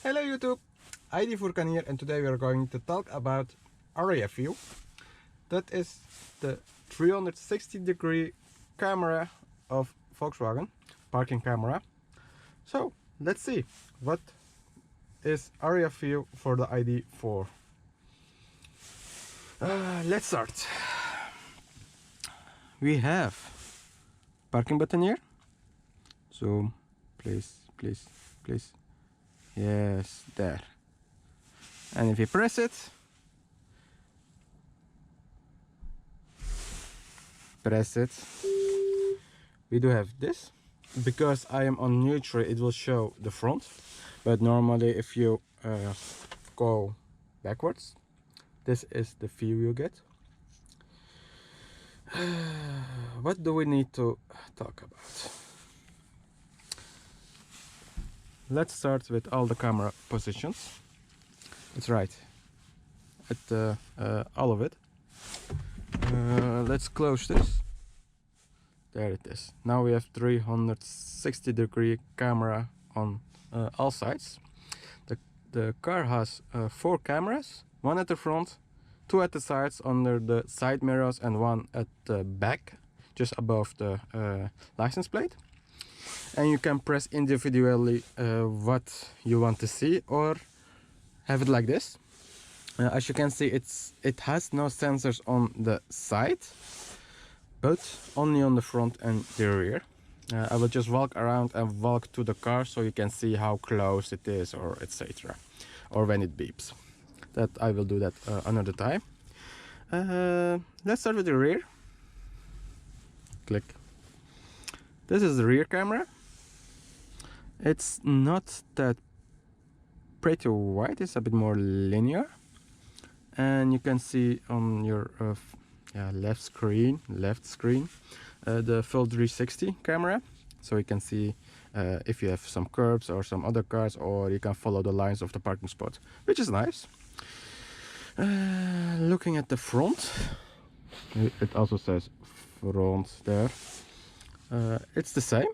Hello YouTube, ID.4Kan here, and today we are going to talk about area view. That is the 360-degree camera of Volkswagen, parking camera. So let's see what is area view for the ID.4. Let's start. We have parking button here. Zoom, please. Yes, there. And if you press it, we do have this. Because I am on neutral, it will show the front, but normally if you go backwards, this is the view you get. What do we need to talk about? Let's start with all the camera positions. It's right at all of it. Let's close this. There it is. Now we have 360-degree camera on all sides. The car has 4 cameras, one at the front, 2 at the sides under the side mirrors, and 1 at the back, just above the license plate. And you can press individually what you want to see, or have it like this. As you can see, it has no sensors on the side, but only on the front and the rear. I will just walk around and walk to the car so you can see how close it is, or etc., or when it beeps. That I will do that another time. Let's start with the rear. Click. This is the rear camera. It's not that pretty wide, it's a bit more linear, and you can see on your left screen the full 360 camera, so you can see if you have some curbs or some other cars, or you can follow the lines of the parking spot, which is nice. Looking at the front, it also says front there. It's the same,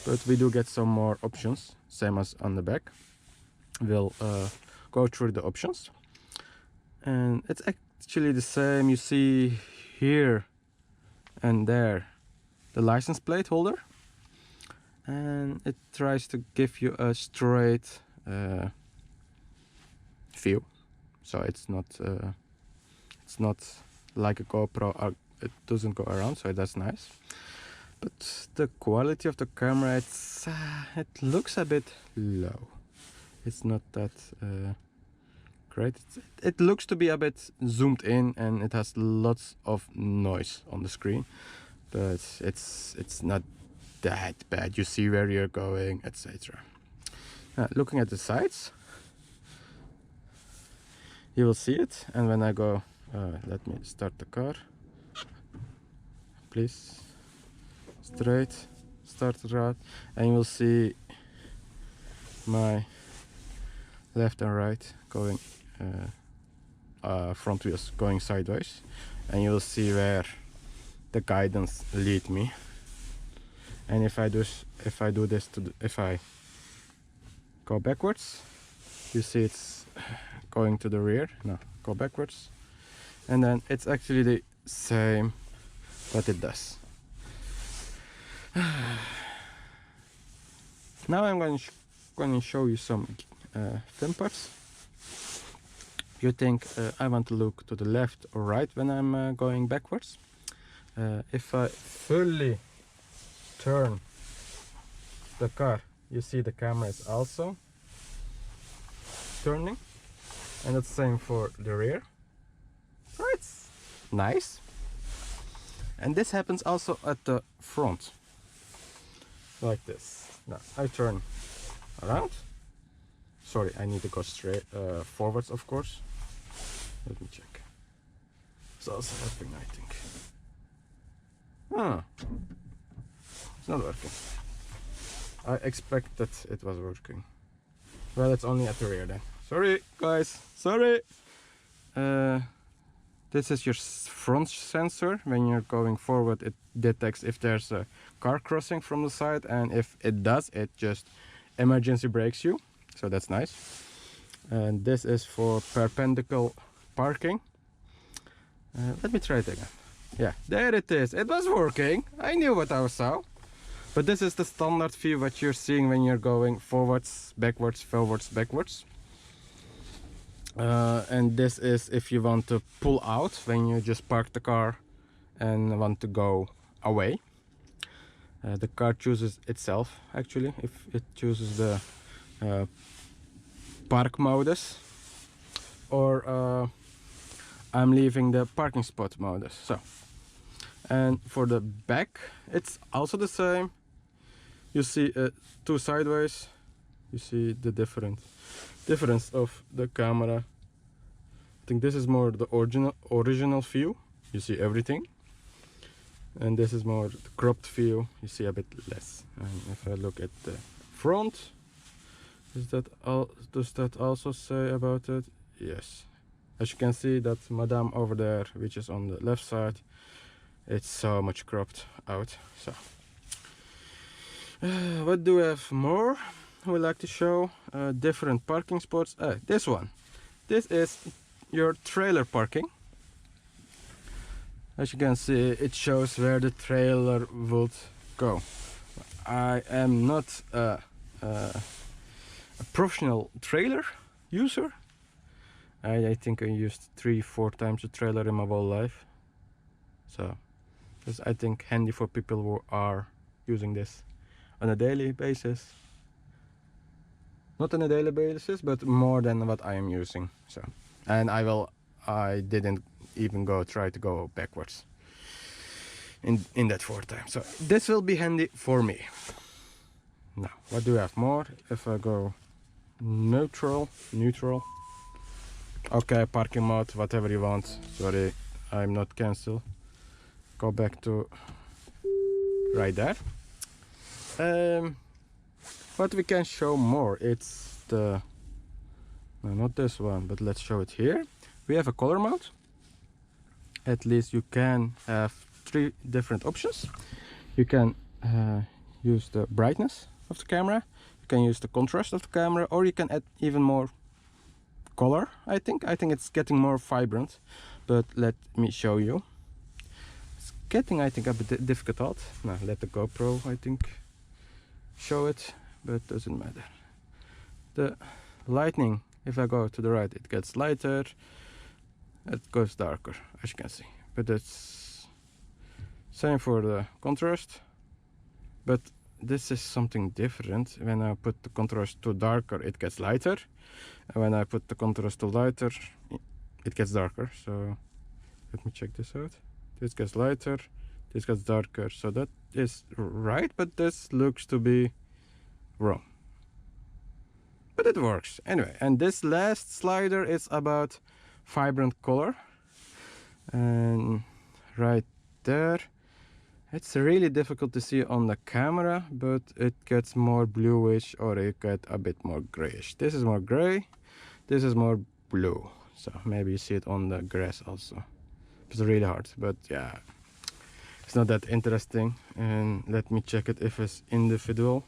but we do get some more options, same as on the back. We'll go through the options, and it's actually the same. You see here and there the license plate holder, and it tries to give you a straight view, so it's not like a GoPro. It doesn't go around, so that's nice. But the quality of the camera, it looks a bit low. It's not that great. It looks to be a bit zoomed in, and it has lots of noise on the screen, but it's not that bad. You see where you're going, etc. Looking at the sides, you will see it. And when I go, let me start the car, please. Straight, start the route, and you will see my left and right going, front wheels going sideways, and you will see where the guidance lead me. And if I go backwards, you see it's going to the rear. No, go backwards, and then it's actually the same what it does. Now I'm going to show you some film parts. You think I want to look to the left or right when I'm going backwards. If I fully turn the car, you see the camera is also turning, and it's the same for the rear. So it's nice. And this happens also at the front, like this. Now I turn around. Sorry, I need to go straight forwards, of course. Let me check. It's also happening, I think. It's not working. I expected it was working. Well, it's only at the rear then. Sorry guys, sorry. This is your front sensor. When you're going forward, it detects if there's a car crossing from the side, and if it does, it just emergency brakes you. so that's nice. And this is for perpendicular parking. Let me try it again. Yeah, there it is. It was working. I knew what I saw. But this is the standard view that you're seeing when you're going forwards, backwards, forwards, backwards. And this is if you want to pull out when you just park the car and want to go away. The car chooses itself, actually, if it chooses the park modus, or I'm leaving the parking spot modus. So, and for the back it's also the same. You see two sideways. You see the difference of the camera. I think this is more the original view. You see everything, and this is more the cropped view. You see a bit less. And if I look at the front, does that also say about it? Yes. As you can see, that Madame over there, which is on the left side, it's so much cropped out. So what do we have more? We like to show different parking spots. This one, this is your trailer parking. As you can see, it shows where the trailer would go. I am not a professional trailer user. I think I used 3-4 times a trailer in my whole life. So it's, I think, handy for people who are using this on a daily basis. Not on a daily basis, but more than what I am using. So, and I didn't even try to go backwards in that 4 times. So this will be handy for me. Now, what do we have more? If I go neutral. Okay, parking mode, whatever you want. Sorry, I'm not cancel. Go back to right there. What we can show more, it's the, no, not this one, but let's show it here. We have a color mode. At least you can have 3 different options. You can use the brightness of the camera, you can use the contrast of the camera, or you can add even more color. I think it's getting more vibrant, but let me show you. It's getting, I think, a bit difficult. Now let the GoPro, I think, show it, but doesn't matter. The lightning, if I go to the right, it gets lighter, it goes darker, as you can see. But it's same for the contrast, but this is something different. When I put the contrast to darker, it gets lighter, and when I put the contrast to lighter, it gets darker. So let me check this out. This gets lighter, this gets darker, so that is right, but this looks to be wrong, but it works anyway. And this last slider is about vibrant color, and right there, it's really difficult to see on the camera, but it gets more bluish, or it gets a bit more grayish. This is more gray, this is more blue, so maybe you see it on the grass also. It's really hard, but yeah, it's not that interesting. And let me check it if it's individual,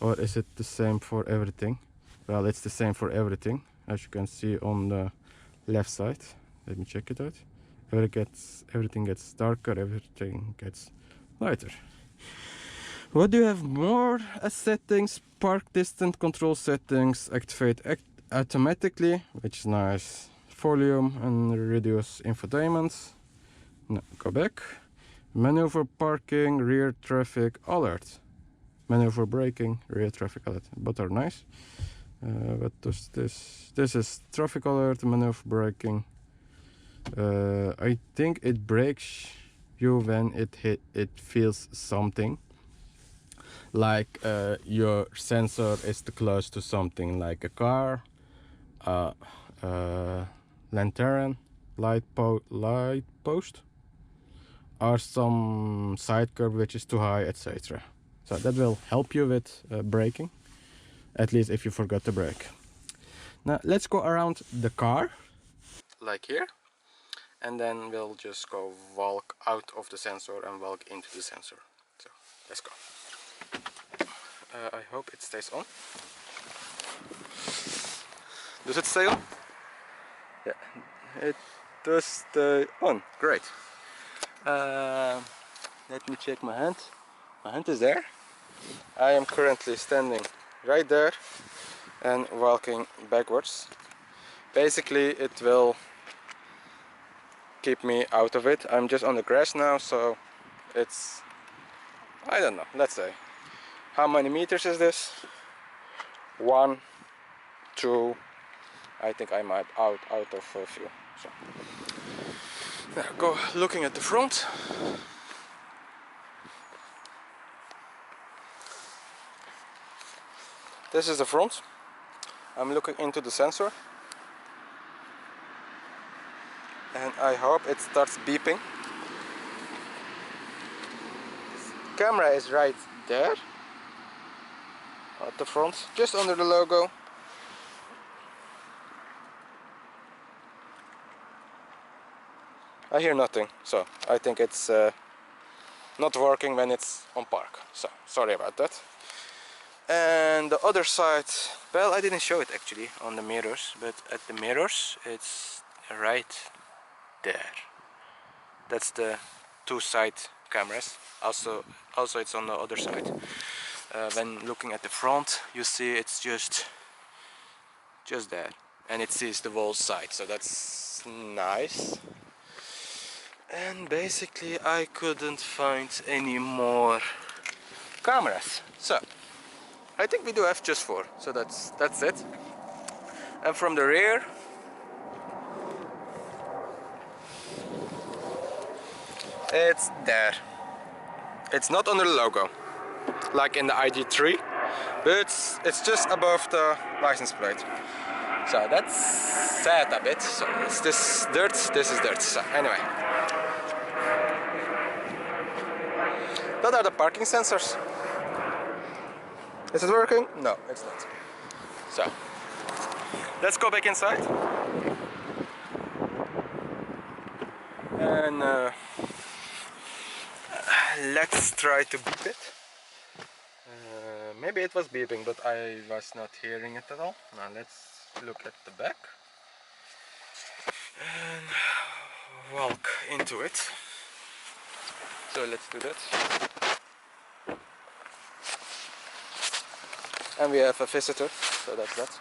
or is it the same for everything. Well, it's the same for everything, as you can see on the left side. Let me check it out. Everything gets darker, everything gets lighter. What do you have more? Settings, park distance control settings, activate automatically, which is nice. Volume and reduce infotainment. No, go back. Menu for parking, rear traffic alert. Menu for braking, rear traffic alert. Both are nice. What does this? This is traffic alert, menu for braking. I think it brakes you when it feels something, like your sensor is too close to something, like a car, lantern, light post, or some side curb which is too high, etc. So that will help you with braking, at least if you forgot to brake. Now let's go around the car, like here, and then we'll just go walk out of the sensor and walk into the sensor. So let's go. I hope it stays on. Does it stay on? Yeah, it does stay on. Great. Let me check my hand. My hand is there. I am currently standing right there and walking backwards. Basically it will keep me out of it. I'm just on the grass now, so it's, I don't know, let's say, how many meters is this? 1, 2, I think I'm out of view. So now go looking at the front. This is the front. I'm looking into the sensor and I hope it starts beeping. Camera is right there at the front, just under the logo. I hear nothing, so I think it's not working when it's on park, so sorry about that. And the other side, well, I didn't show it actually on the mirrors, but at the mirrors it's right there. That's the two side cameras. Also it's on the other side. When looking at the front, you see it's just there, and it sees the whole side, so that's nice. And basically I couldn't find any more cameras, so I think we do have just 4, so that's it. And from the rear, it's there. It's not under the logo, like in the ID.4, but it's just above the license plate. So that's sad a bit. So it's this dirt, this is dirt. So anyway, that are the parking sensors. Is it working? No, it's not. So let's go back inside and let's try to beep it. Maybe it was beeping, but I was not hearing it at all. Now let's look at the back and walk into it. So let's do that. And we have a visitor, so that's that.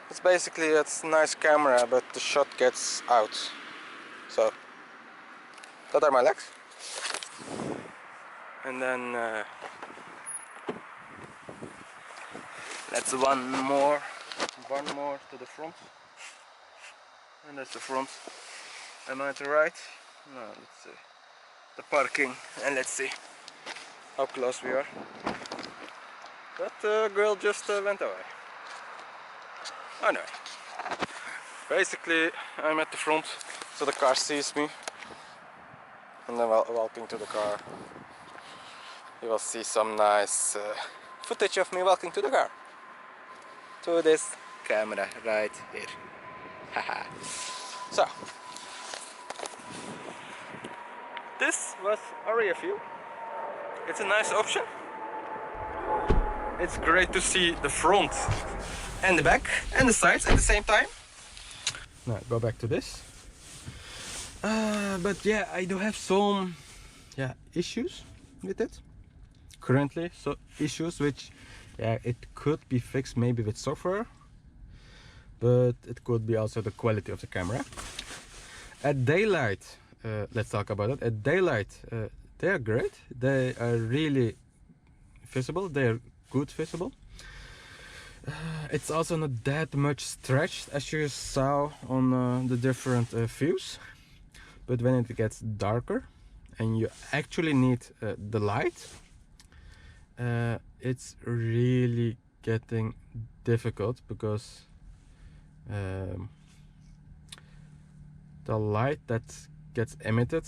It's basically, it's a nice camera, but the shot gets out. So that are my legs. And then let's one more to the front. And that's the front. Am I at the right? No, let's see. The parking, and let's see how close we are. That girl just went away. Anyway, basically I'm at the front, so the car sees me. And then while walking to the car, you will see some nice footage of me walking to the car. To this camera right here. Haha. So, this was a rear view. It's a nice option. It's great to see the front and the back and the sides at the same time. Now go back to this. But yeah, I do have some issues with it currently. So issues which it could be fixed maybe with software, but it could be also the quality of the camera. At daylight, let's talk about it. At daylight, they are great. They are really visible. They are good visible. It's also not that much stretched as you saw on the different views. But when it gets darker and you actually need the light, it's really getting difficult, because the light that gets emitted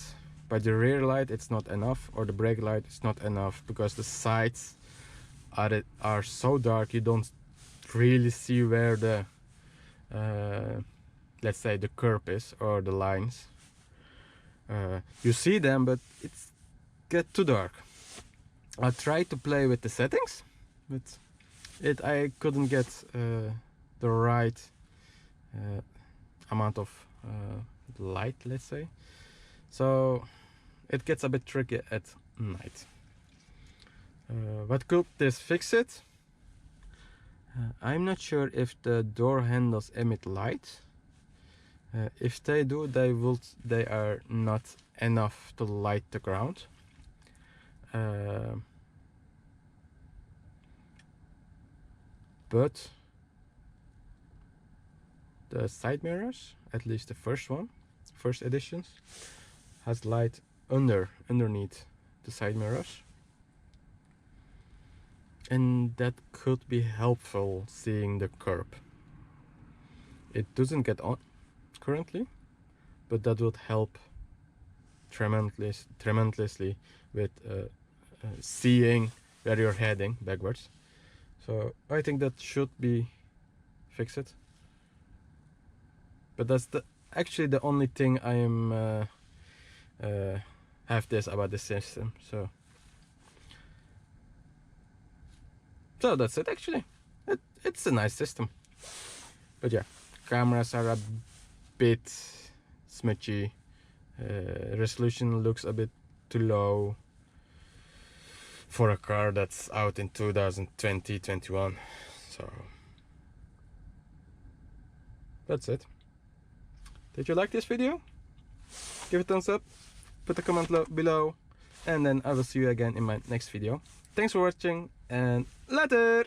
by the rear light, it's not enough, or the brake light is not enough, because the sides are so dark you don't really see where the let's say the curb is, or the lines. You see them, but it's get too dark. I tried to play with the settings, but I couldn't get the right amount of light, let's say, so it gets a bit tricky at night. But could this fix it? I'm not sure if the door handles emit light. If they do, they are not enough to light the ground. But the side mirrors, at least the first editions, has light underneath the side mirrors, and that could be helpful seeing the curb. It doesn't get on currently, but that would help tremendously with seeing where you're heading backwards. So I think that should be fixed. But that's actually the only thing I am have this about the system. So that's it. Actually, it's a nice system. But yeah, cameras are a bit smudgy. Resolution looks a bit too low for a car that's out in 2020-21. So that's it. Did you like this video? Give it a thumbs up, put a comment below, and then I will see you again in my next video. Thanks for watching, and later!